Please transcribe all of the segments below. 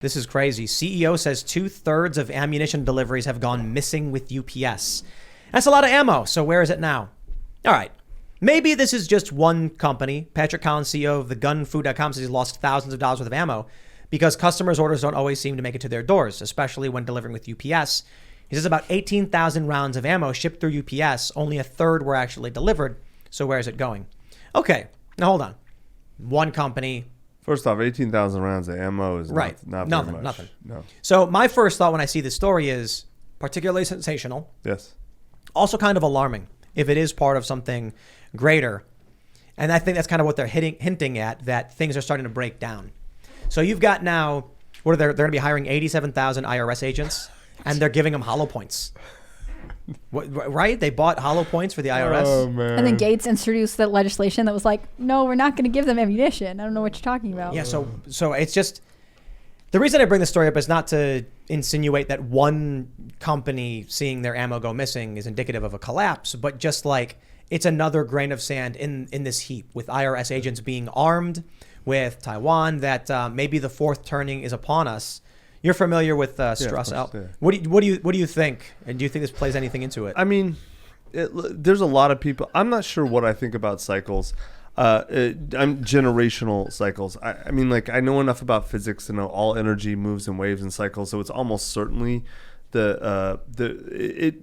This is crazy. CEO says 2/3 of ammunition deliveries have gone missing with UPS. That's a lot of ammo. So where is it now? All right. Maybe this is just one company. Patrick Collins, CEO of the gunfood.com, says he's lost thousands of dollars worth of ammo because customers' orders don't always seem to make it to their doors, especially when delivering with UPS. He says about 18,000 rounds of ammo shipped through UPS. Only a third were actually delivered. So where is it going? Okay. Now hold on. One company. First off, 18,000 rounds of ammo is right. not nothing, very much. Nothing. No. So my first thought when I see this story is particularly sensational. Yes. Also kind of alarming if it is part of something greater. And I think that's kind of what they're hinting at, that things are starting to break down. So you've got now, they're going to be hiring 87,000 IRS agents, and they're giving them hollow points. Right? They bought hollow points for the IRS. Oh, man. And then Gates introduced the legislation that was like, no, we're not going to give them ammunition. I don't know what you're talking about. Yeah, so it's just, the reason I bring this story up is not to insinuate that one company seeing their ammo go missing is indicative of a collapse, but just like it's another grain of sand in this heap with IRS agents being armed with Taiwan, that maybe the fourth turning is upon us. You're familiar with Strauss Out. Yeah. What do you think? And do you think this plays anything into it? I mean, there's a lot of people. I'm not sure what I think about cycles. I'm generational cycles. I mean, like, I know enough about physics to know all energy moves in waves and cycles. So it's almost certainly they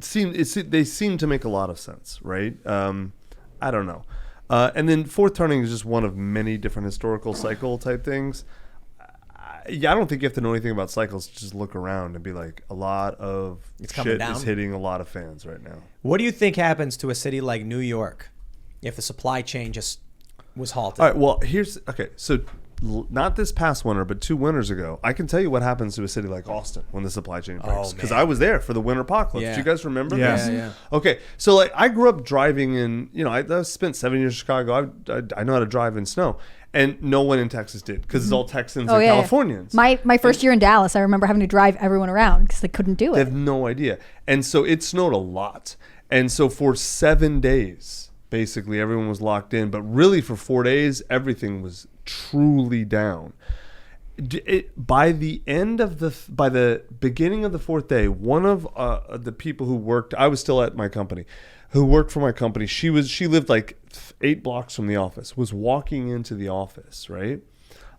seem to make a lot of sense, right? I don't know. And then fourth turning is just one of many different historical cycle type things. I don't think you have to know anything about cycles. Just look around and be like, a lot of shit is hitting a lot of fans right now. What do you think happens to a city like New York if the supply chain just was halted? All right, well, so not this past winter, but 2 winters ago, I can tell you what happens to a city like Austin when the supply chain breaks. Because I was there for the winter apocalypse. Yeah. Do you guys remember this? this? Yeah. Okay, so like I grew up driving in, I spent 7 years in Chicago. I know how to drive in snow. And no one in Texas did, because it's all Texans and Californians. My first year in Dallas, I remember having to drive everyone around because they couldn't do it. They have no idea. And so it snowed a lot. And so for 7 days, basically everyone was locked in. But really for 4 days, everything was truly down. By the beginning of the fourth day, one of the people who worked, I was still at my company, who worked for my company, she lived like 8 blocks from the office, was walking into the office, right?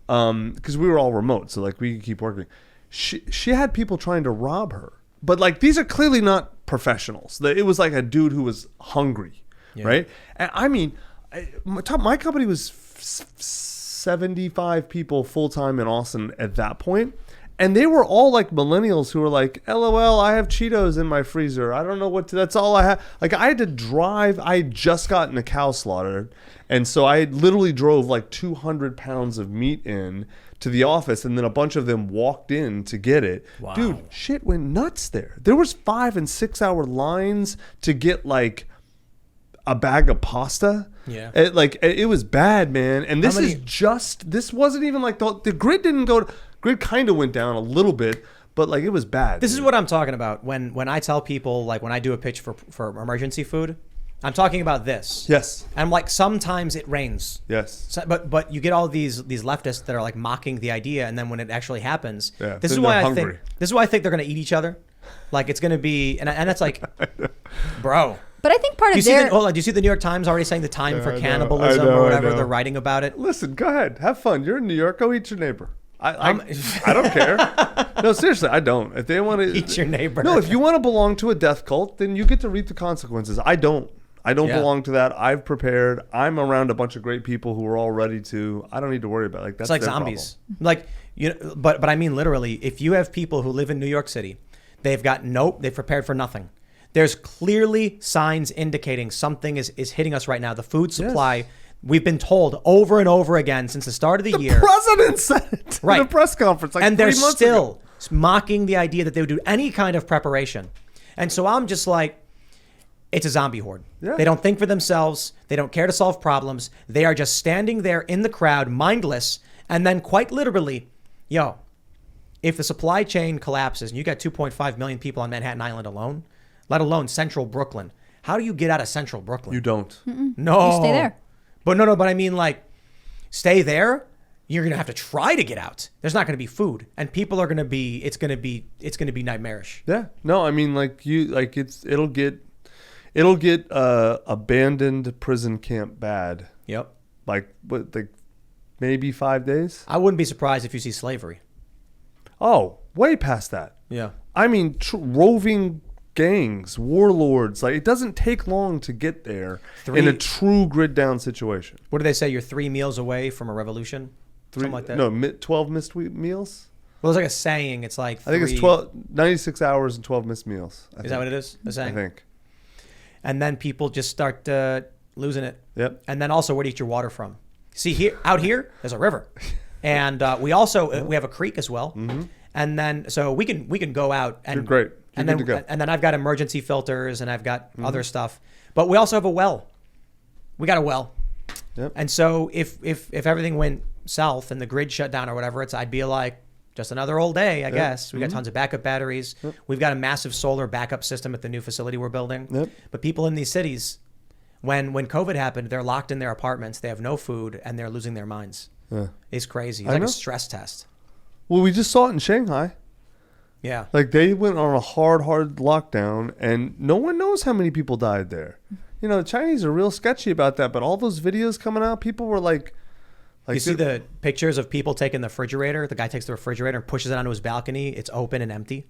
Because we were all remote, so like we could keep working. She had people trying to rob her, but like these are clearly not professionals. It was like a dude who was hungry, right? And I mean, my company was 75 people full time in Austin at that point. And they were all like millennials who were like, LOL, I have Cheetos in my freezer. I don't know that's all I have. Like I had to drive. I had just gotten a cow slaughtered. And so I literally drove like 200 pounds of meat in to the office. And then a bunch of them walked in to get it. Wow. Dude, shit went nuts there. There was 5 and 6 hour lines to get like a bag of pasta. Yeah. It was bad, man. And this wasn't even like the grid didn't go grid kind of went down a little bit, but like it was bad. This is what I'm talking about when I tell people, like when I do a pitch for emergency food, I'm talking about this. Yes. And I'm like, sometimes it rains. Yes. So, but you get all these leftists that are like mocking the idea, and then when it actually happens, this is why I think they're going to eat each other. Like it's going to be, and that's like, bro. But I think part of do you see the New York Times already saying the time for cannibalism or whatever they're writing about it? Listen, go ahead, have fun. You're in New York. Go eat your neighbor. I don't care. No, seriously, I don't. If they want to eat your neighbor. No, if you want to belong to a death cult, then you get to reap the consequences. I don't belong to that. I've prepared. I'm around a bunch of great people who are all ready to. I don't need to worry about it. That's like zombies. Problem. Like but I mean literally. If you have people who live in New York City, they've prepared for nothing. There's clearly signs indicating something is hitting us right now. The food supply. Yes. We've been told over and over again since the start of the year. The president said it in a press conference like 3 months ago. And they're still mocking the idea that they would do any kind of preparation. And so I'm just like, it's a zombie horde. Yeah. They don't think for themselves. They don't care to solve problems. They are just standing there in the crowd, mindless. And then quite literally, if the supply chain collapses and you got 2.5 million people on Manhattan Island alone, let alone central Brooklyn, how do you get out of central Brooklyn? You don't. Mm-mm. No. You stay there. But no, but I mean like stay there you're going to have to try to get out. There's not going to be food, and people are going to be. It's going to be nightmarish. Yeah. No, I mean, it'll get abandoned prison camp bad. Yep. Like maybe 5 days. I wouldn't be surprised if you see slavery. Oh, way past that. Yeah. I mean, roving gangs, warlords. Like, it doesn't take long to get there in a true grid down situation. What do they say? You're 3 meals away from a revolution? Something like that? No, 12 missed meals? Well, it's like a saying. It's like I think it's 96 hours and 12 missed meals. Is that what it is? The saying? I think. And then people just start losing it. Yep. And then also, where do you get your water from? See, out here, there's a river. And we also we have a creek as well. Mm-hmm. And then so we can go out and You're great. You're and good then to go. and then I've got emergency filters and I've got other stuff. But we also have a well. We got a well. Yep. And so if everything went south and the grid shut down or whatever, I'd be like, just another old day, I guess. We got tons of backup batteries. Yep. We've got a massive solar backup system at the new facility we're building. Yep. But people in these cities, when COVID happened, they're locked in their apartments. They have no food and they're losing their minds. Yeah. It's crazy. It's like a stress test. Well, we just saw it in Shanghai. Yeah. Like, they went on a hard lockdown, and no one knows how many people died there. You know, the Chinese are real sketchy about that, but all those videos coming out, people were like you see the pictures of people taking the refrigerator. The guy takes the refrigerator and pushes it onto his balcony. It's open and empty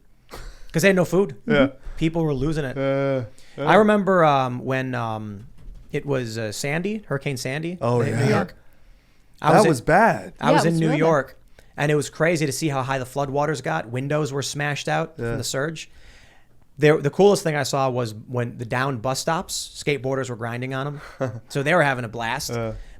because they had no food. Yeah. People were losing it. I remember when it was Hurricane Sandy in New York. That was bad. I was in New York. And it was crazy to see how high the floodwaters got. Windows were smashed out from the surge. The coolest thing I saw was when the downed bus stops, skateboarders were grinding on them. So they were having a blast.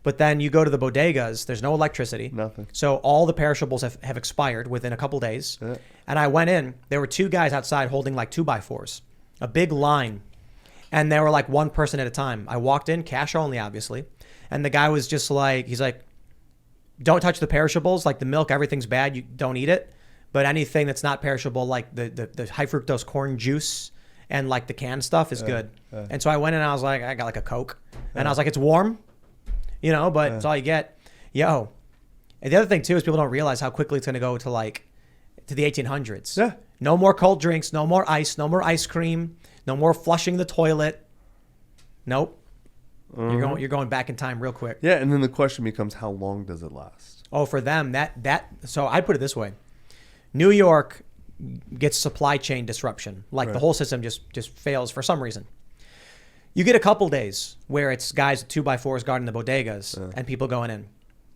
But then you go to the bodegas, there's no electricity. Nothing. So all the perishables have expired within a couple days. Yeah. And I went in. There were 2 guys outside holding like 2x4s. A big line. And they were like one person at a time. I walked in, cash only, obviously. And the guy was just like, he's like, don't touch the perishables, like the milk, everything's bad, you don't eat it. But anything that's not perishable, like the high fructose corn juice and like the canned stuff is good. And so I went in and I was like, I got like a Coke. And I was like, it's warm, but it's all you get. And the other thing too is people don't realize how quickly it's going to go to the 1800s. Yeah. No more cold drinks, no more ice, no more ice cream, no more flushing the toilet. Nope. You're going back in time real quick. Yeah, and then the question becomes, how long does it last? Oh, for them, so I put it this way. New York gets supply chain disruption. Like the whole system just fails for some reason. You get a couple days where it's guys with 2x4s guarding the bodegas and people going in.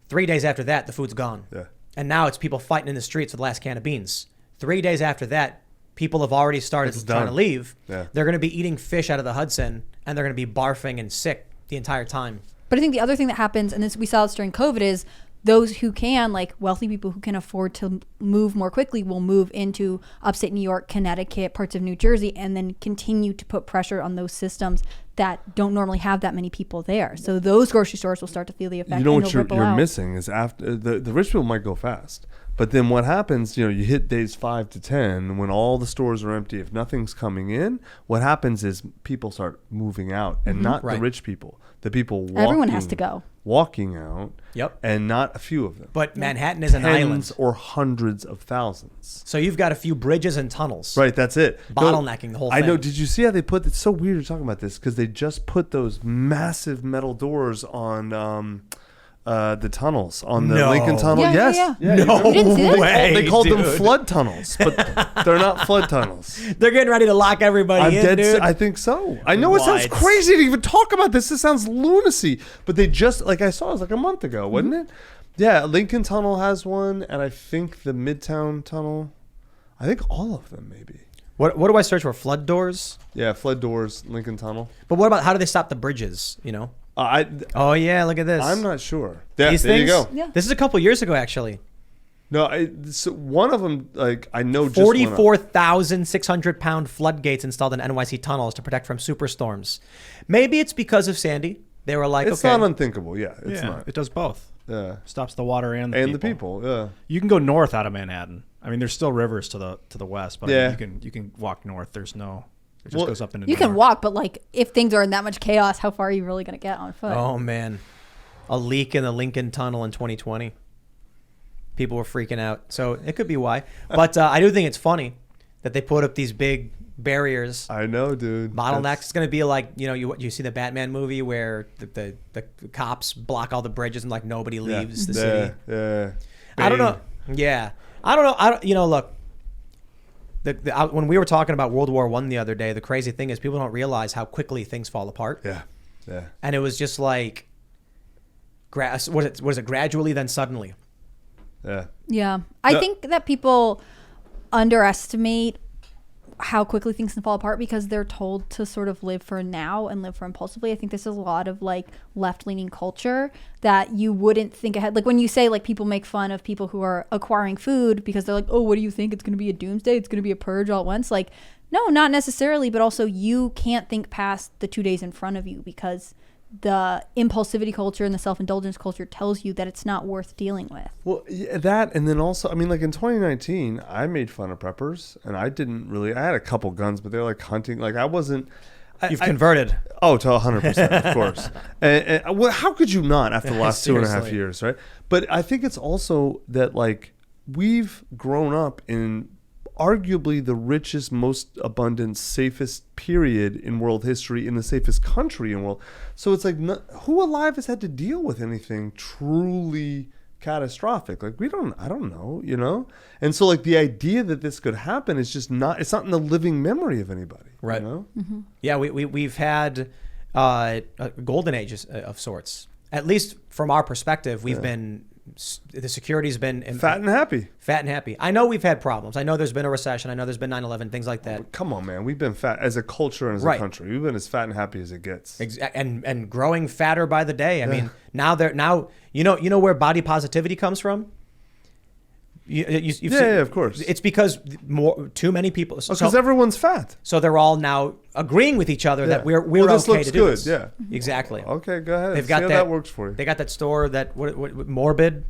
3 days after that, the food's gone. Yeah. And now it's people fighting in the streets for the last can of beans. 3 days after that, people have already started trying to leave. Yeah. They're going to be eating fish out of the Hudson and they're going to be barfing and sick the entire time. But I think the other thing that happens, and this we saw this during COVID, is those who can, like wealthy people who can afford to move more quickly, will move into upstate New York, Connecticut, parts of New Jersey, and then continue to put pressure on those systems that don't normally have that many people there. So those grocery stores will start to feel the effect. You know what you're missing is after the rich people might go fast. But then what happens, you hit days 5 to 10 when all the stores are empty. If nothing's coming in, what happens is people start moving out, and not the rich people. The people everyone has to go. Walking out. Yep. And not a few of them. But Manhattan is an island. Tens or hundreds of thousands. So you've got a few bridges and tunnels. Right, that's it. Bottlenecking the whole thing. I know. Did you see how they put, it's so weird you're talking about this, because they just put those massive metal doors on the tunnels on the Lincoln Tunnel. Yeah. No way. They called them flood tunnels, but they're not flood tunnels. They're getting ready to lock everybody in, dude. I think so. I know it sounds crazy to even talk about this. This sounds lunacy, but they just, like I saw, it was like a month ago, wasn't it? Yeah, Lincoln Tunnel has one, and I think the Midtown Tunnel. I think all of them, maybe. What do I search for? Flood doors? Yeah, flood doors, Lincoln Tunnel. But what about, how do they stop the bridges? Oh yeah, look at this. I'm not sure. Yeah, These there things? You go. Yeah. This is a couple years ago, actually. No, so one of them, like I know, 44,600 pound floodgates installed in NYC tunnels to protect from superstorms. Maybe it's because of Sandy. They were like, it's not unthinkable. Yeah, it's not. It does both. Yeah, stops the water and the people. Yeah, you can go north out of Manhattan. I mean, there's still rivers to the west, but I mean, you can walk north. There's no. It just goes up into you can walk, but like if things are in that much chaos, how far are you really going to get on foot? Oh man, a leak in the Lincoln Tunnel in 2020. people were freaking out. So it could be why. But I do think it's funny that they put up these big barriers. I know, dude. Bottlenecks. It's going to be like, you see the Batman movie where the cops block all the bridges and like nobody leaves the city. Yeah. I don't know. Yeah. I don't know. Look, when we were talking about World War I the other day, the crazy thing is people don't realize how quickly things fall apart. Yeah. And it was just like, was it gradually, then suddenly? Yeah. I think that people underestimate how quickly things can fall apart because they're told to sort of live for now and live for impulsively. I think this is a lot of like left-leaning culture that you wouldn't think ahead. Like when you say like people make fun of people who are acquiring food because they're like, oh, what do you think? It's going to be a doomsday? It's going to be a purge all at once? Like, no, not necessarily. But also you can't think past the 2 days in front of you because the impulsivity culture and the self-indulgence culture tells you that it's not worth dealing with. Well, yeah, that, and then also, I mean, like in 2019, I made fun of preppers, and I had a couple guns, but they're like hunting. Like I wasn't. You've converted. Oh, to 100%, of course. And well, how could you not after the last 2.5 years, right? But I think it's also that like we've grown up in arguably the richest, most abundant, safest period in world history, in the safest country in world. So it's like, who alive has had to deal with anything truly catastrophic? Like I don't know, And so like the idea that this could happen is just it's not in the living memory of anybody. Right. Mm-hmm. Yeah, we've had a golden age of sorts. At least from our perspective, we've been, the security's been fat and happy. I know we've had problems. I know there's been a recession. I know there's been 9/11, things like that. Come on, man. We've been fat as a culture and as a country. We've been as fat and happy as it gets. And growing fatter by the day. I mean, now you know where body positivity comes from? You've seen, of course. It's because too many people. Because everyone's fat. So they're all now agreeing with each other that we're this okay looks to do good. this. Yeah. Exactly. Okay, go ahead. They've got See how that works for you. They got that store that what morbid,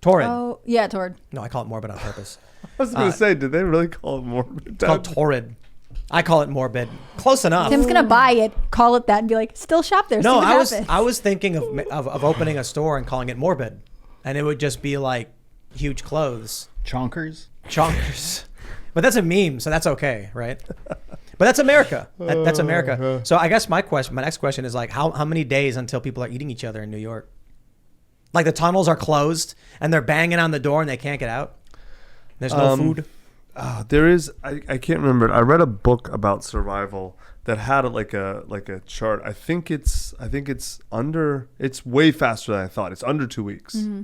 Torrid. Oh yeah, Torrid. No, I call it morbid on purpose. I was going to say, did they really call it morbid? It's called Torrid. I call it morbid. Close enough. Tim's gonna buy it, call it that, and be like, still shop there. No, see what I was thinking of opening a store and calling it morbid, and it would just be like huge clothes. Chonkers. But that's a meme, so that's okay, right? But that's America. That's America. So I guess my next question is like, how many days until people are eating each other in New York? Like the tunnels are closed and they're banging on the door and they can't get out. There's no food. There is. I can't remember. I read a book about survival that had like a chart. I think it's under. It's way faster than I thought. It's under 2 weeks. Mm-hmm.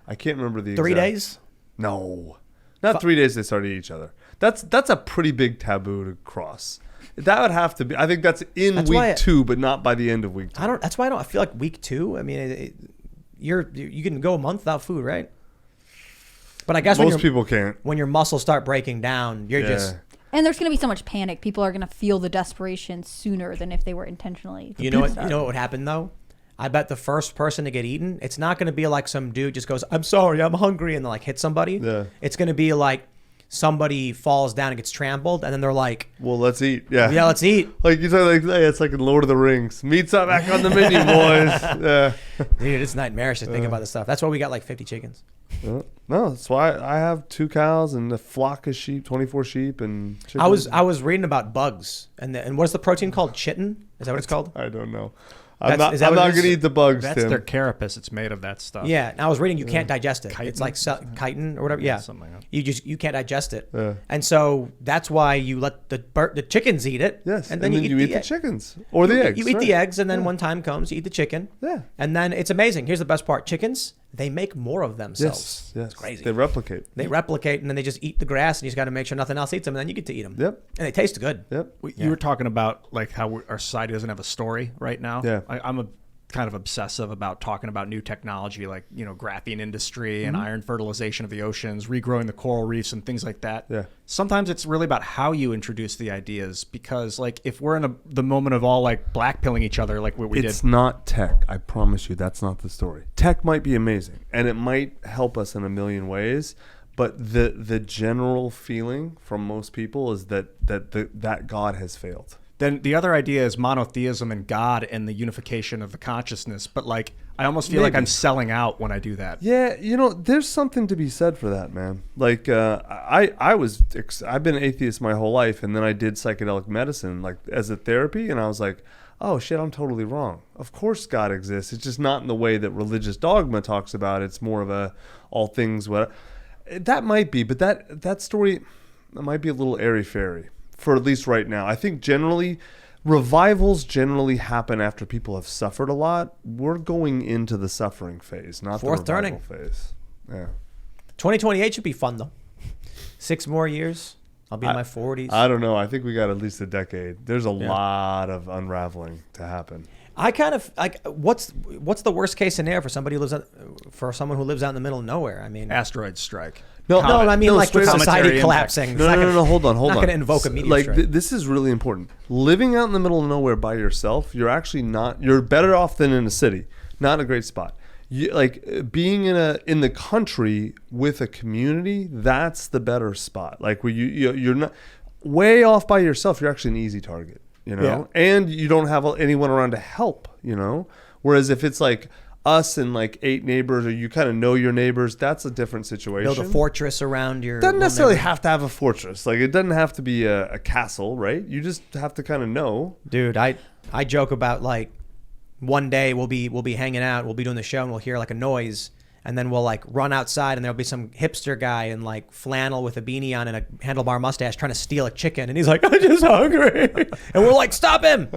I can't remember the 3 exact. days. No, not 3 days. They start to eat each other. That's a pretty big taboo to cross. That would have to be. I think that's week 2, but not by the end of week 2. That's why I feel like week 2. I mean, you can go a month without food, right? But I guess most people can't. When your muscles start breaking down, you're just. And there's going to be so much panic. People are going to feel the desperation sooner than if they were intentionally. You know what would happen though? I bet the first person to get eaten, it's not going to be like some dude just goes, "I'm sorry, I'm hungry," and like hit somebody. Yeah. It's going to be like somebody falls down and gets trampled, and then they're like, "Well, let's eat." Yeah, let's eat. Like you said, like it's like in Lord of the Rings. Meat's not back on the menu, boys. Yeah, dude, it's nightmarish to think about this stuff. That's why we got like 50 chickens. No, that's why I have 2 cows and a flock of sheep, 24 sheep and chickens. I was reading about bugs and what's the protein called? Chitin? Is that what it's called? I don't know. I'm Is not that going to eat the bugs, That's Tim. their carapace. It's made of that stuff. Yeah, and I was reading you can't digest it. Chitin? It's like chitin or whatever. Yeah, something like that. You can't digest it. Yeah. And so that's why you let the chickens eat it. Yes, and then you eat the chickens or the eggs. You eat the eggs, and then when time comes, you eat the chicken. Yeah. And then it's amazing. Here's the best part: chickens, they make more of themselves. Yes, it's crazy. They replicate. They replicate, and then they just eat the grass, and you just got to make sure nothing else eats them, and then you get to eat them. Yep. And they taste good. Yep. You were talking about like how our society doesn't have a story right now. Yeah. I'm a kind of obsessive about talking about new technology like graphene industry and iron fertilization of the oceans, regrowing the coral reefs and things like that. Yeah. Sometimes it's really about how you introduce the ideas, because like if we're in the moment of all like blackpilling each other like what we did. It's not tech. I promise you that's not the story. Tech might be amazing and it might help us in a million ways, but the general feeling from most people is that God has failed. Then the other idea is monotheism and God and the unification of the consciousness. But like, I almost feel like I'm selling out when I do that. Yeah, there's something to be said for that, man. Like, I've been an atheist my whole life, and then I did psychedelic medicine, like as a therapy, and I was like, oh shit, I'm totally wrong. Of course God exists. It's just not in the way that religious dogma talks about. It's more of a all things what. That might be, but that story might be a little airy-fairy for at least right now. I think generally, revivals generally happen after people have suffered a lot. We're going into the suffering phase, not Fourth the revival turning. phase. Yeah. 2028 should be fun though. 6 more years. I'll be in my 40s. I don't know. I think we got at least a decade. There's a lot of unraveling to happen. I kind of like what's the worst case scenario for somebody who for someone who lives out in the middle of nowhere? I mean, Asteroids strike. No, I mean like with straight up. society Cometary collapsing. No, hold on. Not going to invoke a meteor Like strike. this is really important. Living out in the middle of nowhere by yourself, you're actually not. You're better off than in a city. Not a great spot. Like being in the country with a community, that's the better spot. Like where you're not way off by yourself. You're actually an easy target. And you don't have anyone around to help. Whereas if it's like us and like 8 neighbors, or you kind of know your neighbors, that's a different situation. Build a fortress around your. Doesn't necessarily have to have a fortress. Like it doesn't have to be a castle, right? You just have to kind of know. Dude, I joke about like one day we'll be hanging out, we'll be doing the show, and we'll hear like a noise, and then we'll like run outside, and there'll be some hipster guy in like flannel with a beanie on and a handlebar mustache trying to steal a chicken, and he's like, I'm just hungry, and we're like, stop him,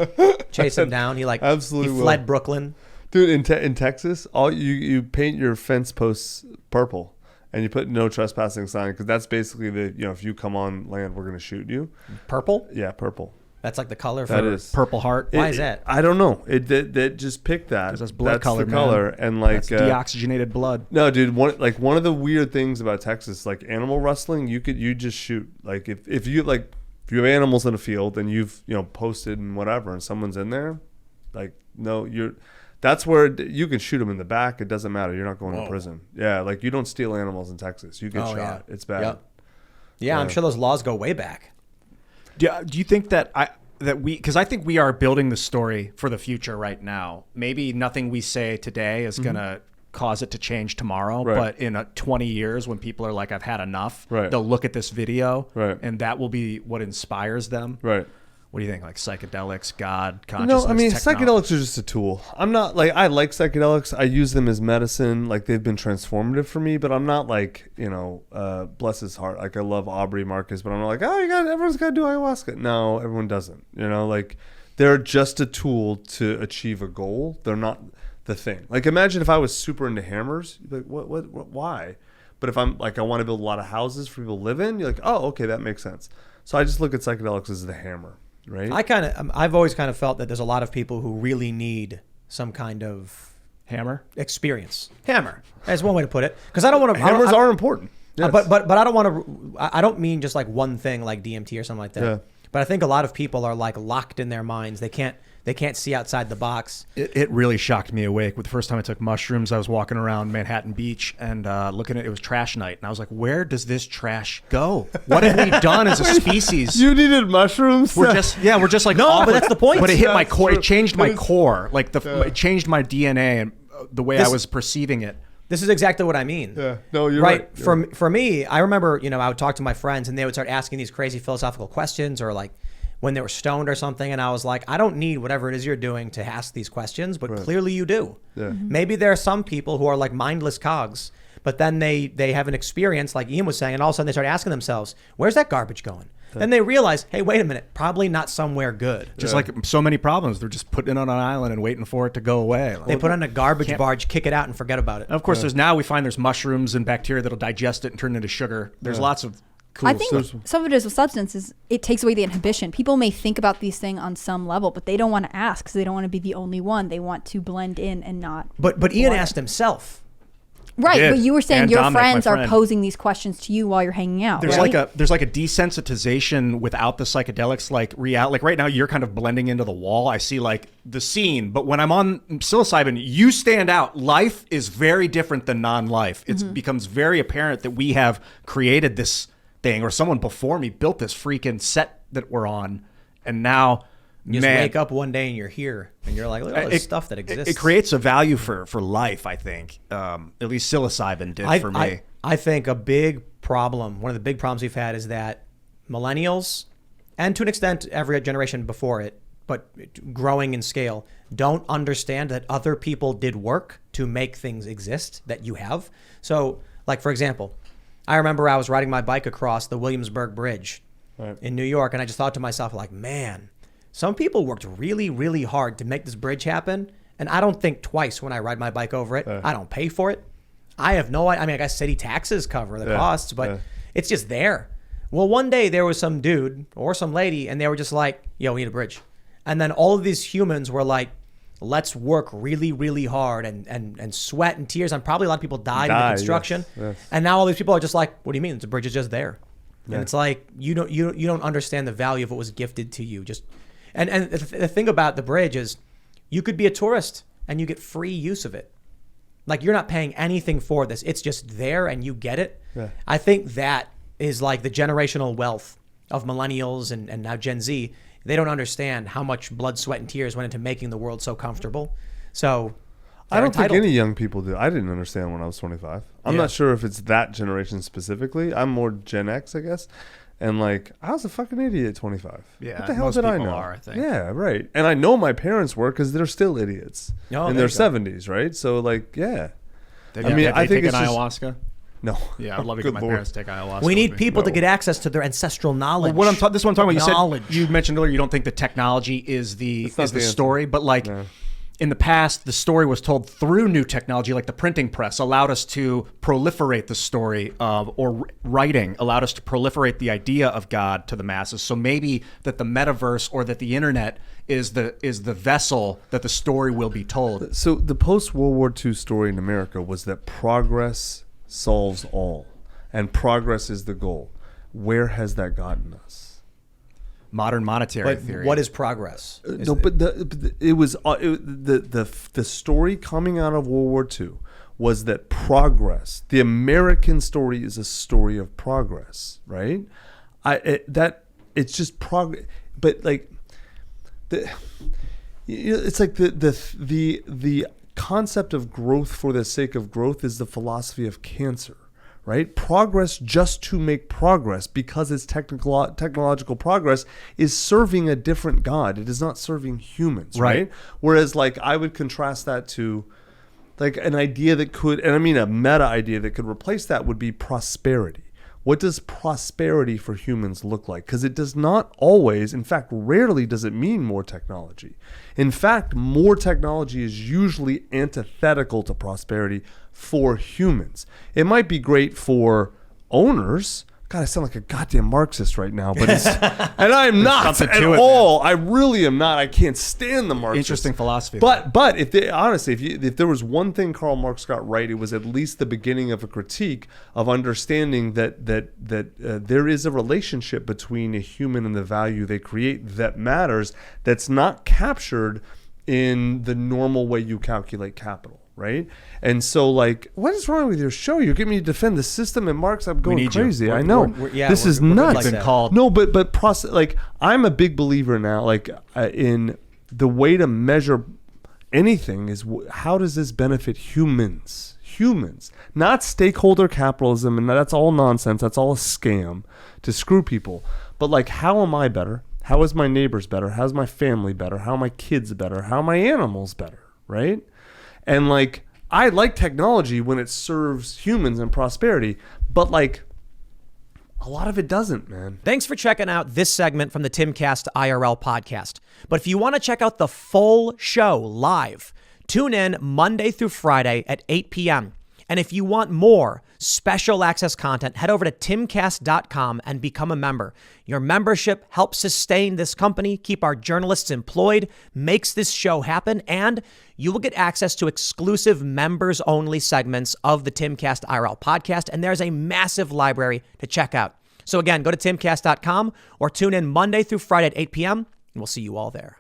chase him down. He Absolutely fled Brooklyn. Dude, in Texas, all you paint your fence posts purple, and you put no trespassing sign, because that's basically if you come on land, we're gonna shoot you. Purple? Yeah, purple. That's like the color for That is Purple Heart. Why is that? I don't know. It just picked that. 'Cause that's blood color, the man. color, and like That's deoxygenated blood. no, dude. One of the weird things about Texas, like animal rustling, you just shoot. Like if you have animals in a field and you've posted and whatever, and someone's in there, like no, that's where you can shoot them in the back. It doesn't matter. You're not going to prison. Yeah, like you don't steal animals in Texas. You get shot. Yeah. It's bad. Yep. Yeah, I'm sure those laws go way back. Do you think because I think we are building the story for the future right now. Maybe nothing we say today is going to cause it to change tomorrow, Right. but in 20 years when people are like, I've had enough, Right. they'll look at this video, Right. and that will be what inspires them. Right. What do you think? Like psychedelics, God, consciousness? No, I mean technology? psychedelics are just a tool. I'm not like I like psychedelics. I use them as medicine. Like they've been transformative for me. But I'm not like bless his heart. Like I love Aubrey Marcus, but I'm not like everyone's got to do ayahuasca. No, everyone doesn't. Like they're just a tool to achieve a goal. They're not the thing. Like imagine if I was super into hammers. You'd be like what why? But if I'm like I want to build a lot of houses for people to live in, you're like okay, that makes sense. So I just look at psychedelics as the hammer. Right. I've always kind of felt that there's a lot of people who really need some kind of Hammer. experience. Hammer. That's one way to put it. Because I don't want to. Hammers are important. Yes. But I don't want to. I don't mean just like one thing like DMT or something like that. Yeah. But I think a lot of people are like locked in their minds. They can't see outside the box. It really shocked me awake. With the first time I took mushrooms, I was walking around Manhattan Beach and looking at it was trash night, and I was like, "Where does this trash go? What have we done as a species?" You needed mushrooms. We're just like No, off but it. that's the point. But it hit my That's core. true. It changed my It is- core. Like it changed my DNA and the way I was perceiving it. This is exactly what I mean. Yeah. No, you're right. right. For me, I remember I would talk to my friends and they would start asking these crazy philosophical questions or like when they were stoned or something, and I was like, I don't need whatever it is you're doing to ask these questions, but clearly you do. Yeah. Maybe there are some people who are like mindless cogs, but then they have an experience like Ian was saying, and all of a sudden they start asking themselves, where's that garbage going? Then they realize, hey, wait a minute, probably not somewhere good. Just like so many problems, they're just putting it on an island and waiting for it to go away. They put it on a garbage barge, kick it out, and forget about it. And of course, we find there's mushrooms and bacteria that'll digest it and turn it into sugar. There's lots of cool I think stuff. some of it is with substances. It takes away the inhibition. People may think about these things on some level, but they don't want to ask because they don't want to be the only one. They want to blend in and not. But Ian What? asked himself. Right, did. but you were saying And your Dominic, my friends are friend. posing these questions to you while you're hanging out. There's right? like a desensitization without the psychedelics. Like right now, you're kind of blending into the wall. I see like the scene, but when I'm on psilocybin, you stand out. Life is very different than non-life. It becomes very apparent that we have created this thing, or someone before me built this freaking set that we're on, and now You just wake up one day and you're here, and you're like, look at all this stuff that exists. It creates a value for life, I think. At least psilocybin did for me. I think a big problem, one of the big problems we've had is that millennials, and to an extent every generation before it, but growing in scale, don't understand that other people did work to make things exist that you have. So, like, for example, I remember I was riding my bike across the Williamsburg Bridge in New York, and I just thought to myself, like, man, some people worked really, really hard to make this bridge happen, and I don't think twice when I ride my bike over it. I don't pay for it. I have no idea. I mean, I guess city taxes cover the costs, but it's just there. Well, one day there was some dude or some lady, and they were just like, yo, we need a bridge. And then all of these humans were like, let's work really, really hard and sweat and tears. And probably a lot of people died in the construction. Yes. And now all these people are just like, what do you mean? The bridge is just there. And it's like, you don't understand the value of what was gifted to you. And the thing about the bridge is you could be a tourist and you get free use of it. Like, you're not paying anything for this. It's just there and you get it. Yeah. I think that is like the generational wealth of millennials and now Gen Z. They don't understand how much blood, sweat, and tears went into making the world so comfortable. So I don't think any young people do. I didn't understand when I was 25. I'm not sure if it's that generation specifically. I'm more Gen X, I guess. And like, I was a fucking idiot at 25. Yeah, what the hell did I know? I think. Yeah, right. And I know my parents were because they're still idiots in their 70s, right? So like, yeah. I think it's ayahuasca. No. Yeah, I'd love to get my parents to take ayahuasca. We need people to get access to their ancestral knowledge. Well, this is what I'm talking about. You mentioned earlier you don't think the technology is the story, but like in the past, the story was told through new technology, like the printing press allowed us to proliferate the story or writing allowed us to proliferate the idea of God to the masses. So maybe that the metaverse or that the internet is the vessel that the story will be told. So the post-World War II story in America was that progress solves all, and progress is the goal. Where has that gotten us? Modern monetary theory. What is progress? The story coming out of World War II was that progress, the American story, is a story of progress, right? It's just progress, but like it's like the concept of growth for the sake of growth is the philosophy of cancer. Right? Progress just to make progress because it's technological progress is serving a different God. It is not serving humans, right? Whereas like I would contrast that to like an idea that could, and I mean a meta idea that could replace that would be prosperity. What does prosperity for humans look like? Because it does not always, in fact, rarely does it mean more technology. In fact, more technology is usually antithetical to prosperity for humans. It might be great for owners. God, I sound like a goddamn Marxist right now, but it's, and I'm not at all. I really am not. I can't stand the Marxists. Interesting philosophy. But if there was one thing Karl Marx got right, it was at least the beginning of a critique of understanding that there is a relationship between a human and the value they create that matters. That's not captured in the normal way you calculate capital. Right? And so, like, what is wrong with your show? You're getting me to defend the system, and Marx, I'm going crazy. I know. This is nuts. No, but like, I'm a big believer now, like, in the way to measure anything is how does this benefit humans? Humans, not stakeholder capitalism, and that's all nonsense. That's all a scam to screw people. But, like, how am I better? How is my neighbors better? How's my family better? How are my kids better? How are my animals better? Right? And like, I like technology when it serves humans and prosperity, but like, a lot of it doesn't, man. Thanks for checking out this segment from the Timcast IRL podcast. But if you want to check out the full show live, tune in Monday through Friday at 8 p.m. And if you want more special access content, head over to timcast.com and become a member. Your membership helps sustain this company, keep our journalists employed, makes this show happen, and you will get access to exclusive members-only segments of the Timcast IRL podcast, and there's a massive library to check out. So again, go to timcast.com or tune in Monday through Friday at 8 p.m., and we'll see you all there.